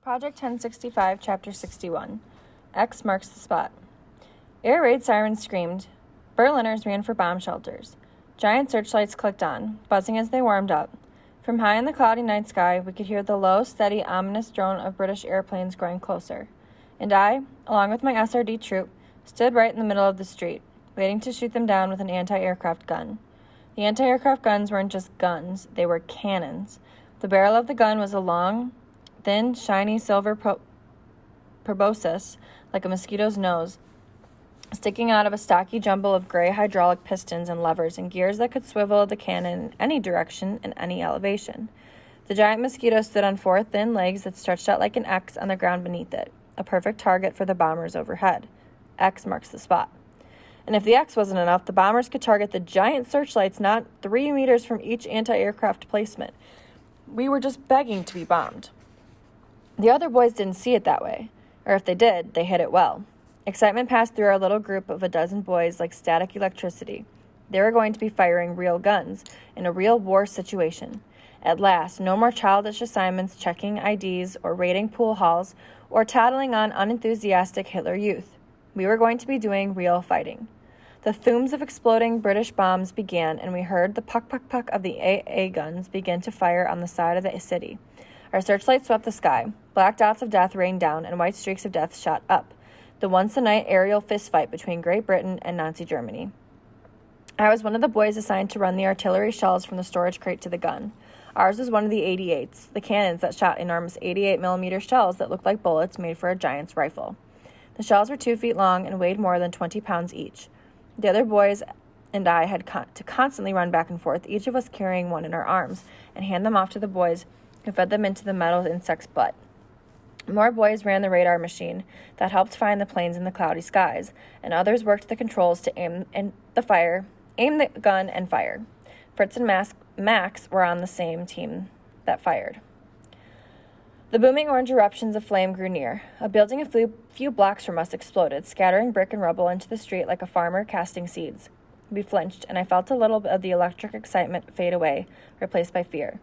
Project 1065, Chapter 61. X marks the spot. Air raid sirens screamed. Berliners ran for bomb shelters. Giant searchlights clicked on, buzzing as they warmed up. From high in the cloudy night sky, we could hear the low, steady, ominous drone of British airplanes growing closer. And I, along with my SRD troop, stood right in the middle of the street, waiting to shoot them down with an anti-aircraft gun. The anti-aircraft guns weren't just guns, they were cannons. The barrel of the gun was a long, thin, shiny silver proboscis, like a mosquito's nose, sticking out of a stocky jumble of gray hydraulic pistons and levers and gears that could swivel the cannon in any direction and any elevation. The giant mosquito stood on four thin legs that stretched out like an X on the ground beneath it, a perfect target for the bombers overhead. X marks the spot. And if the X wasn't enough, the bombers could target the giant searchlights not 3 meters from each anti-aircraft placement. We were just begging to be bombed. The other boys didn't see it that way, or if they did, they hid it well. Excitement passed through our little group of a dozen boys like static electricity. They were going to be firing real guns in a real war situation. At last, no more childish assignments checking IDs or raiding pool halls or tattling on unenthusiastic Hitler youth. We were going to be doing real fighting. The thumes of exploding British bombs began, and we heard the puck-puck-puck of the AA guns begin to fire on the side of the city. Our searchlights swept the sky. Black dots of death rained down, and white streaks of death shot up. The once-a-night aerial fistfight between Great Britain and Nazi Germany. I was one of the boys assigned to run the artillery shells from the storage crate to the gun. Ours was one of the 88s, the cannons that shot enormous 88mm shells that looked like bullets made for a giant's rifle. The shells were 2 feet long and weighed more than 20 pounds each. The other boys and I had to constantly run back and forth, each of us carrying one in our arms, and hand them off to the boys who fed them into the metal insect's butt. More boys ran the radar machine that helped find the planes in the cloudy skies, and others worked the controls to aim the gun and fire. Fritz and Max were on the same team that fired. The booming orange eruptions of flame grew near. A building a few blocks from us exploded, scattering brick and rubble into the street like a farmer casting seeds. We flinched, and I felt a little bit of the electric excitement fade away, replaced by fear.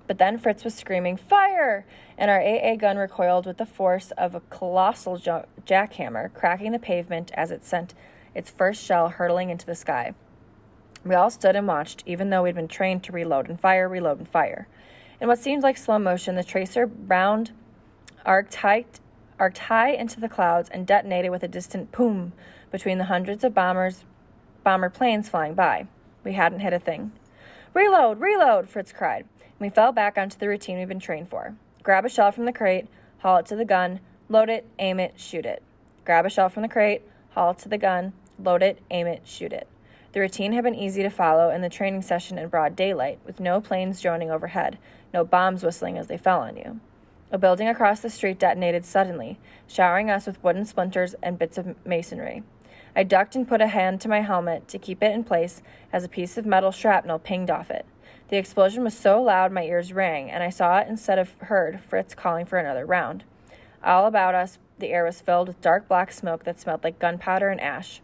But then Fritz was screaming, "Fire!" and our AA gun recoiled with the force of a colossal jackhammer, cracking the pavement as it sent its first shell hurtling into the sky. We all stood and watched, even though we'd been trained to reload and fire. In what seemed like slow motion, the tracer round arced high into the clouds and detonated with a distant boom between the hundreds of bomber planes flying by. We hadn't hit a thing. "Reload! Reload!" Fritz cried. We fell back onto the routine we'd been trained for. Grab a shell from the crate, haul it to the gun, load it, aim it, shoot it. Grab a shell from the crate, haul it to the gun, load it, aim it, shoot it. The routine had been easy to follow in the training session in broad daylight, with no planes droning overhead, no bombs whistling as they fell on you. A building across the street detonated suddenly, showering us with wooden splinters and bits of masonry. I ducked and put a hand to my helmet to keep it in place as a piece of metal shrapnel pinged off it. The explosion was so loud my ears rang, and I saw it instead of heard Fritz calling for another round. All about us, the air was filled with dark black smoke that smelled like gunpowder and ash.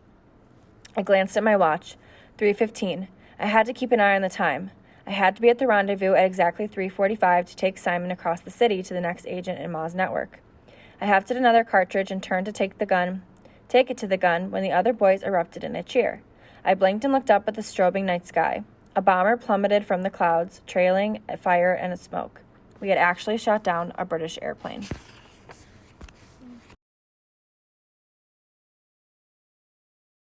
I glanced at my watch. 3:15. I had to keep an eye on the time. I had to be at the rendezvous at exactly 3:45 to take Simon across the city to the next agent in Ma's network. I hefted another cartridge and turned to take it to the gun when the other boys erupted in a cheer. I blinked and looked up at the strobing night sky. A bomber plummeted from the clouds, trailing a fire and a smoke. We had actually shot down a British airplane.